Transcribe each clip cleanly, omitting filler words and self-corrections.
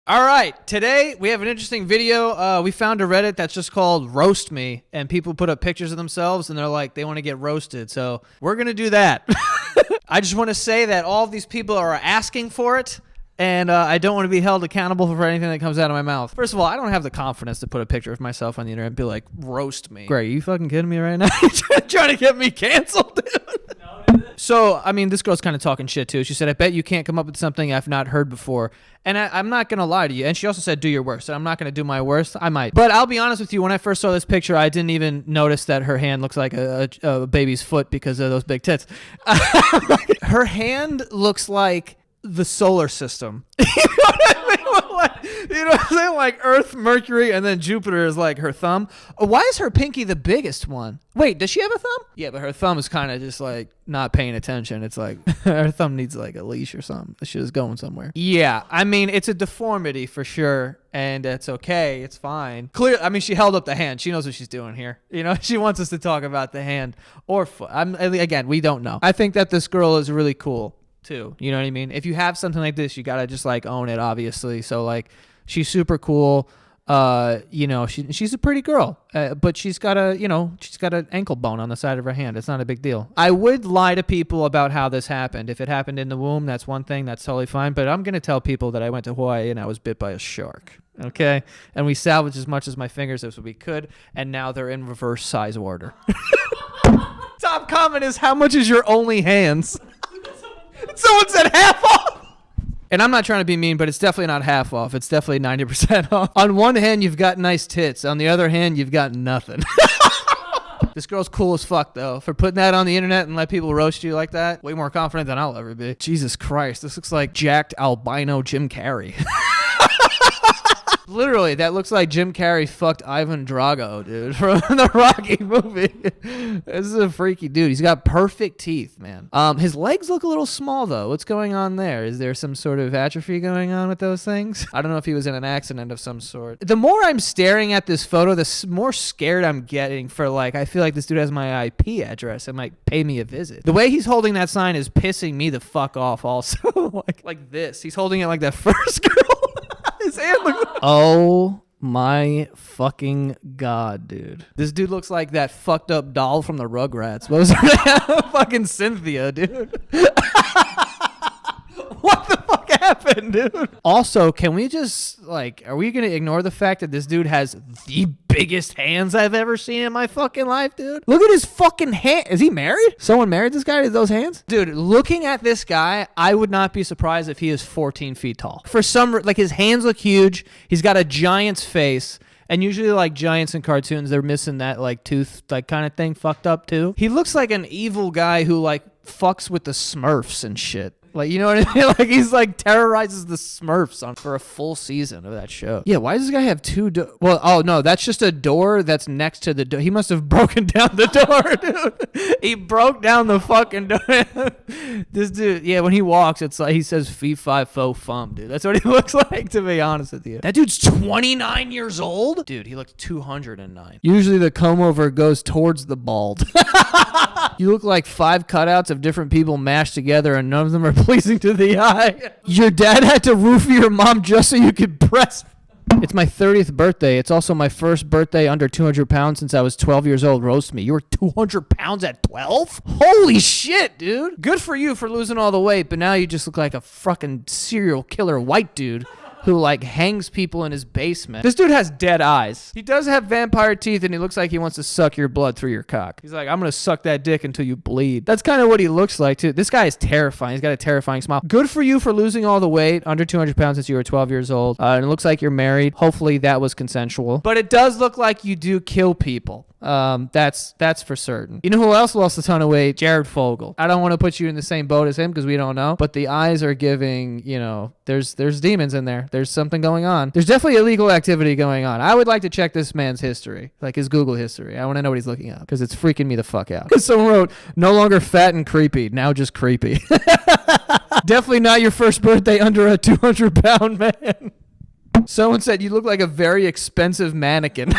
All right, today we have an interesting video. We found a Reddit that's just called Roast Me, and people put up pictures of themselves, and they're like, they want to get roasted. So we're going to do that. I just want to say that all of these people are asking for it, and I don't want to be held accountable for anything that comes out of my mouth. First of all, I don't have the confidence to put a picture of myself on the internet and be like, roast me. Great, are you fucking kidding me right now? Trying to get me canceled, dude? So, I mean, this girl's kind of talking shit, too. She said, I bet you can't come up with something I've not heard before. And I'm not going to lie to you. And she also said, do your worst. And I'm not going to do my worst. I might. But I'll be honest with you. When I first saw this picture, I didn't even notice that her hand looks like a baby's foot because of those big tits. Her hand looks like the solar system. You know what I mean? You know what I'm saying? Like Earth, Mercury, and then Jupiter is like her thumb. Why is her pinky the biggest one? Wait, does she have a thumb? Yeah, but her thumb is kind of just like not paying attention. It's like her thumb needs like a leash or something. She was going somewhere. Yeah, I mean, it's a deformity for sure, and it's okay. It's fine. Clear. I mean, she held up the hand. She knows what she's doing here. You know, she wants us to talk about the hand or foot. Again, we don't know. I think that this girl is really cool too. You know what I mean? If you have something like this, you gotta just like own it, obviously. So like, she's super cool. You know, she's a pretty girl, but she's got an ankle bone on the side of her hand. It's not a big deal. I would lie to people about how this happened. If it happened in the womb, that's one thing. That's totally fine. But I'm gonna tell people that I went to Hawaii and I was bit by a shark. Okay, and we salvaged as much as my fingers as we could, and now they're in reverse size order. Top comment is, how much is your only hands? Someone said half off. And I'm not trying to be mean, but it's definitely not half off. It's definitely 90% off. On one hand, you've got nice tits. On the other hand, you've got nothing. This girl's cool as fuck, though. For putting that on the internet and let people roast you like that, way more confident than I'll ever be. Jesus Christ, this looks like jacked albino Jim Carrey. Literally, that looks like Jim Carrey fucked Ivan Drago, dude, from the Rocky movie. This is a freaky dude. He's got perfect teeth, man. His legs look a little small, though. What's going on there? Is there some sort of atrophy going on with those things? I don't know if he was in an accident of some sort. The more I'm staring at this photo, the more scared I'm getting for, like, I feel like this dude has my IP address and might pay me a visit. The way he's holding that sign is pissing me the fuck off also. like this. He's holding it like that first girl. His hand looks. Oh my fucking god, dude. This dude looks like that fucked up doll from the Rugrats. What was her name? Fucking Cynthia, dude. What the fuck happened, dude? Also, can we just, like, are we going to ignore the fact that this dude has the biggest hands I've ever seen in my fucking life, dude? Look at his fucking hand. Is he married? Someone married this guy to those hands? Dude, looking at this guy, I would not be surprised if he is 14 feet tall. For some, like, his hands look huge. He's got a giant's face. And usually, like, giants in cartoons, they're missing that, like, tooth, like, kind of thing fucked up, too. He looks like an evil guy who, like, fucks with the Smurfs and shit. Like, you know what I mean? Like, he's like terrorizes the Smurfs for a full season of that show. Yeah, why does this guy have two doors? Well, oh, no, that's just a door that's next to the door. He must have broken down the door, dude. He broke down the fucking door. This dude, yeah, when he walks, it's like he says fee fi fo fum, dude. That's what he looks like, to be honest with you. That dude's 29 years old? Dude, he looks 209. Usually the comb over goes towards the bald. You look like 5 cutouts of different people mashed together, and none of them are pleasing to the eye. Your dad had to roofie your mom just so you could press. It's my 30th birthday. It's also my first birthday under 200 pounds since I was 12 years old. Roast me. You were 200 pounds at 12? Holy shit, dude. Good for you for losing all the weight, but now you just look like a fucking serial killer white dude who, like, hangs people in his basement. This dude has dead eyes. He does have vampire teeth, and he looks like he wants to suck your blood through your cock. He's like, I'm gonna suck that dick until you bleed. That's kind of what he looks like, too. This guy is terrifying. He's got a terrifying smile. Good for you for losing all the weight, under 200 pounds since you were 12 years old. And it looks like you're married. Hopefully that was consensual. But it does look like you do kill people. That's for certain. You know who else lost a ton of weight? Jared Fogle. I don't want to put you in the same boat as him because we don't know, but the eyes are giving, you know, there's demons in there. There's something going on. There's definitely illegal activity going on. I would like to check this man's history, like his Google history. I want to know what he's looking up because it's freaking me the fuck out. Because someone wrote, no longer fat and creepy, now just creepy. Definitely not your first birthday under a 200-pound man. Someone said you look like a very expensive mannequin.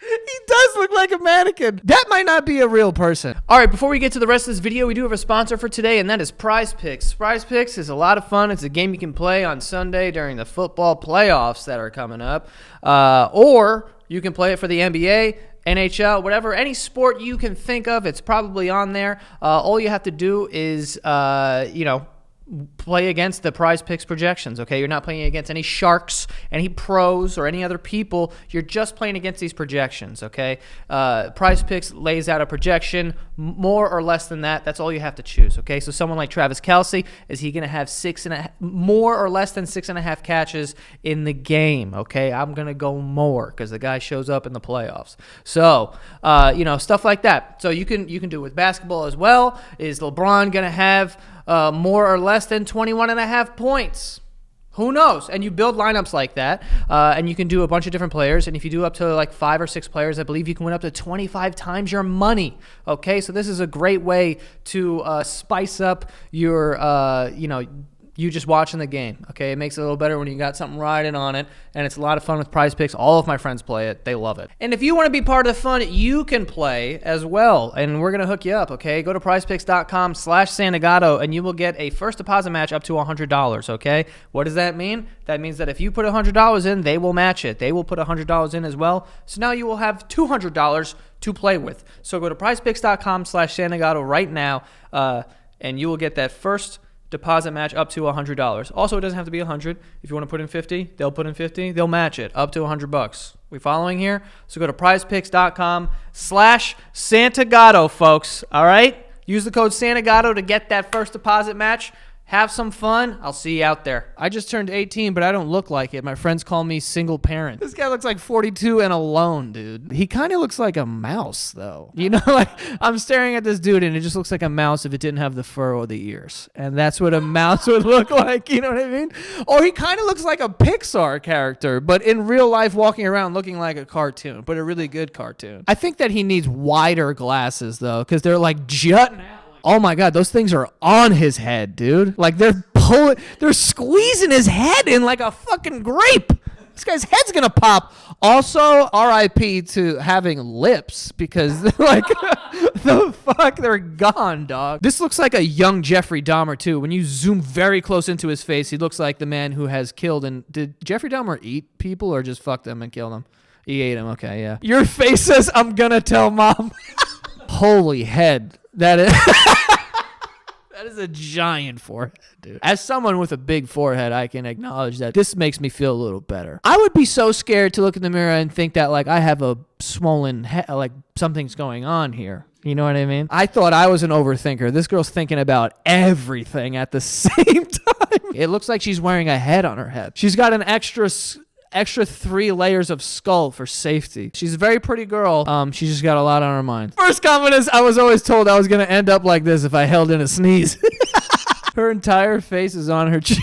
He does look like a mannequin. That might not be a real person. All right, before we get to the rest of this video, we do have a sponsor for today, and that is PrizePicks. PrizePicks is a lot of fun. It's a game you can play on Sunday during the football playoffs that are coming up, or you can play it for the NBA, NHL, whatever, any sport you can think of, it's probably on there. All you have to do is, play against the PrizePicks projections, okay? You're not playing against any sharks, any pros, or any other people. You're just playing against these projections, okay? PrizePicks lays out a projection, more or less than that. That's all you have to choose, okay? So someone like Travis Kelce, is he going to have more or less than 6.5 catches in the game, okay? I'm going to go more because the guy shows up in the playoffs. So, stuff like that. So you can do it with basketball as well. Is LeBron going to have more or less than 21.5 points? Who knows? And you build lineups like that, and you can do a bunch of different players. And if you do up to like 5 or 6 players, I believe you can win up to 25 times your money. Okay, so this is a great way to spice up your, you just watching the game. Okay, it makes it a little better when you got something riding on it, and it's a lot of fun with PrizePicks. All of my friends play it; they love it. And if you want to be part of the fun, you can play as well, and we're gonna hook you up. Okay, go to PrizePicks.com/Santagato, and you will get a first deposit match up to $100. Okay, what does that mean? That means that if you put $100 in, they will match it. They will put $100 in as well. So now you will have $200 to play with. So go to PrizePicks.com/Santagato right now, and you will get that first deposit match up to $100. Also, it doesn't have to be $100. If you want to put in $50, they'll put in $50. They'll match it up to $100. We following here? So go to PrizePicks.com/Santagato, folks. All right? Use the code Santagato to get that first deposit match. Have some fun. I'll see you out there. I just turned 18, but I don't look like it. My friends call me single parent. This guy looks like 42 and alone, dude. He kind of looks like a mouse, though. Like I'm staring at this dude, and it just looks like a mouse if it didn't have the fur or the ears. And that's what a mouse would look like. You know what I mean? Or he kind of looks like a Pixar character, but in real life walking around looking like a cartoon, but a really good cartoon. I think that he needs wider glasses, though, because they're like jutting out. Oh my God, those things are on his head, dude. Like they're squeezing his head in like a fucking grape. This guy's head's gonna pop. Also, RIP to having lips because like the fuck, they're gone, dog. This looks like a young Jeffrey Dahmer too. When you zoom very close into his face, he looks like the man who has killed. And did Jeffrey Dahmer eat people or just fuck them and kill them? He ate them. Okay, yeah. Your face says, "I'm gonna tell mom." Holy head. That is a giant forehead, dude. As someone with a big forehead, I can acknowledge that this makes me feel a little better. I would be so scared to look in the mirror and think that like I have a swollen head, like something's going on here. You know what I mean? I thought I was an overthinker. This girl's thinking about everything at the same time. It looks like she's wearing a head on her head. She's got an extra 3 layers of skull for safety. She's a very pretty girl. She's just got a lot on her mind. First comment is, I was always told I was going to end up like this if I held in a sneeze. Her entire face is on her chin.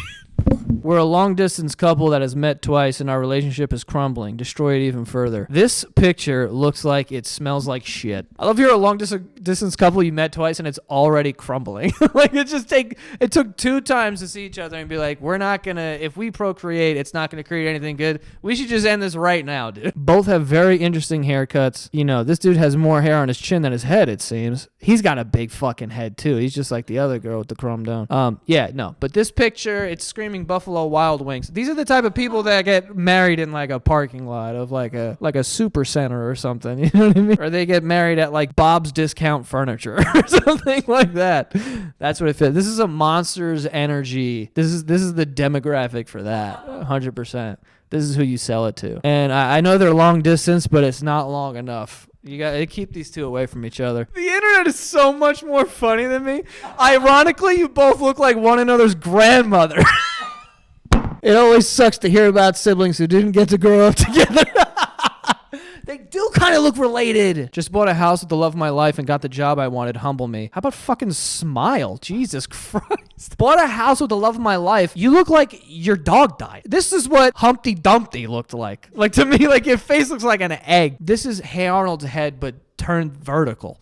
We're a long-distance couple that has met twice, and our relationship is crumbling. Destroy it even further. This picture looks like it smells like shit. I love you're a long-distance couple you met twice, and it's already crumbling. Like, it took 2 times to see each other and be like, we're not going to, if we procreate, it's not going to create anything good. We should just end this right now, dude. Both have very interesting haircuts. This dude has more hair on his chin than his head, it seems. He's got a big fucking head, too. He's just like the other girl with the crumb down. But this picture, it's screaming Buffalo Wild Wings. These are the type of people that get married in like a parking lot of like a super center or something. You know what I mean? Or they get married at like Bob's Discount Furniture or something like that. That's what it fits. This is a Monsters Energy. This is the demographic for that. 100%. This is who you sell it to. And I know they're long distance, but it's not long enough. You got to keep these two away from each other. The internet is so much more funny than me. Ironically, you both look like one another's grandmother. It always sucks to hear about siblings who didn't get to grow up together. They do kind of look related. Just bought a house with the love of my life and got the job I wanted. Humble me. How about fucking smile? Jesus Christ. Bought a house with the love of my life. You look like your dog died. This is what Humpty Dumpty looked like. Like, to me, like, your face looks like an egg. This is Hey Arnold's head, but turned vertical.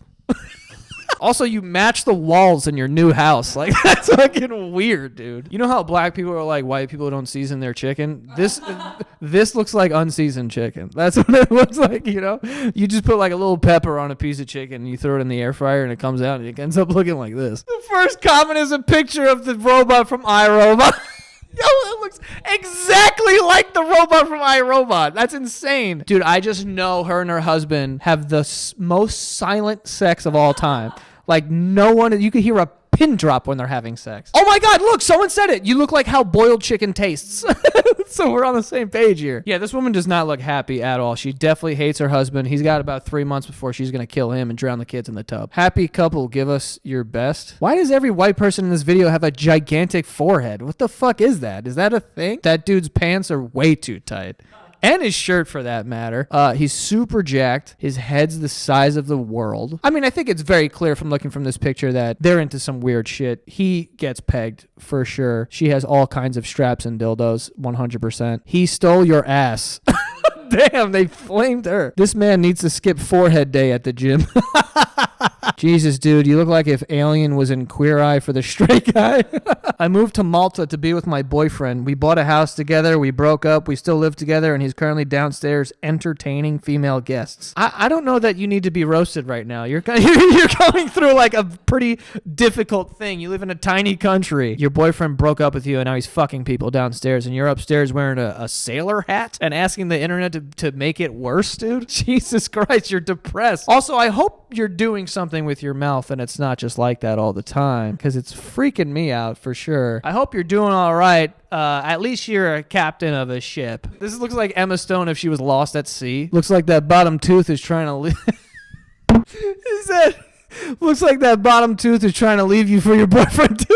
Also, you match the walls in your new house. Like, that's fucking weird, dude. You know how black people are like white people don't season their chicken? This looks like unseasoned chicken. That's what it looks like, you know? You just put like a little pepper on a piece of chicken and you throw it in the air fryer and it comes out and it ends up looking like this. The first comment is a picture of the robot from iRobot. Yo, it looks exactly like the robot from iRobot. That's insane. Dude, I just know her and her husband have the most silent sex of all time. Like, no one, you could hear a pin drop when they're having sex. Oh my God, look, someone said it. You look like how boiled chicken tastes. So we're on the same page here. Yeah, this woman does not look happy at all. She definitely hates her husband. He's got about 3 months before she's going to kill him and drown the kids in the tub. Happy couple, give us your best. Why does every white person in this video have a gigantic forehead? What the fuck is that? Is that a thing? That dude's pants are way too tight. And his shirt, for that matter. He's super jacked. His head's the size of the world. I mean, I think it's very clear from looking from this picture that they're into some weird shit. He gets pegged, for sure. She has all kinds of straps and dildos, 100%. He stole your ass. Damn, they flamed her. This man needs to skip forehead day at the gym. Jesus, dude, you look like if Alien was in Queer Eye for the straight guy. I moved to Malta to be with my boyfriend. We bought a house together. We broke up. We still live together, and he's currently downstairs entertaining female guests. I don't know that you need to be roasted right now. You're going through like a pretty difficult thing. You live in a tiny country. Your boyfriend broke up with you, and now he's fucking people downstairs, and you're upstairs wearing a sailor hat and asking the internet to make it worse, dude. Jesus Christ, you're depressed. Also, I hope you're doing something with your mouth and it's not just like that all the time, because it's freaking me out for sure. I hope you're doing all right. At least you're a captain of a ship. This looks like Emma Stone if she was lost at sea. Looks like that bottom tooth is trying to looks like that bottom tooth is trying to leave you for your boyfriend too.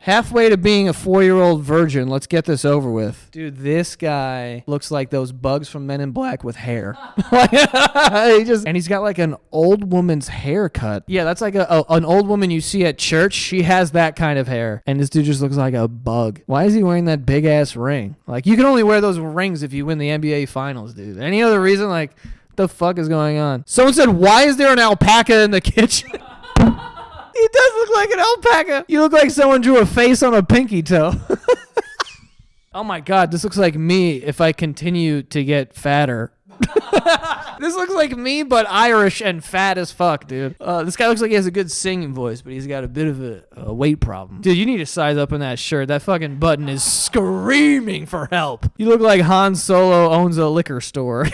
Halfway to being a 4-year-old virgin. Let's get this over with. Dude, this guy looks like those bugs from Men in Black with hair. And he's got like an old woman's haircut. Yeah, that's like an old woman you see at church. She has that kind of hair. And this dude just looks like a bug. Why is he wearing that big ass ring? Like, you can only wear those rings if you win the NBA finals, dude. Any other reason? Like, what the fuck is going on? Someone said, why is there an alpaca in the kitchen? He does look like an alpaca. You look like someone drew a face on a pinky toe. Oh my God, this looks like me if I continue to get fatter. This looks like me, but Irish and fat as fuck, dude. This guy looks like he has a good singing voice, but he's got a bit of a weight problem. Dude, you need to size up in that shirt. That fucking button is screaming for help. You look like Han Solo owns a liquor store.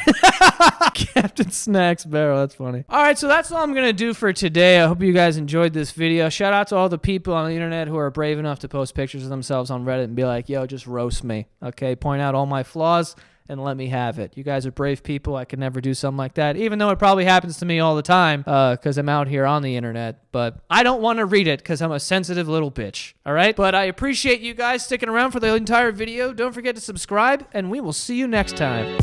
Captain Snacks Barrel. That's funny. All right, so that's all I'm going to do for today. I hope you guys enjoyed this video. Shout out to all the people on the internet who are brave enough to post pictures of themselves on Reddit and be like, yo, just roast me. Okay, point out all my flaws and let me have it. You guys are brave people. I could never do something like that, even though it probably happens to me all the time because I'm out here on the internet. But I don't want to read it because I'm a sensitive little bitch. All right? But I appreciate you guys sticking around for the entire video. Don't forget to subscribe, and we will see you next time.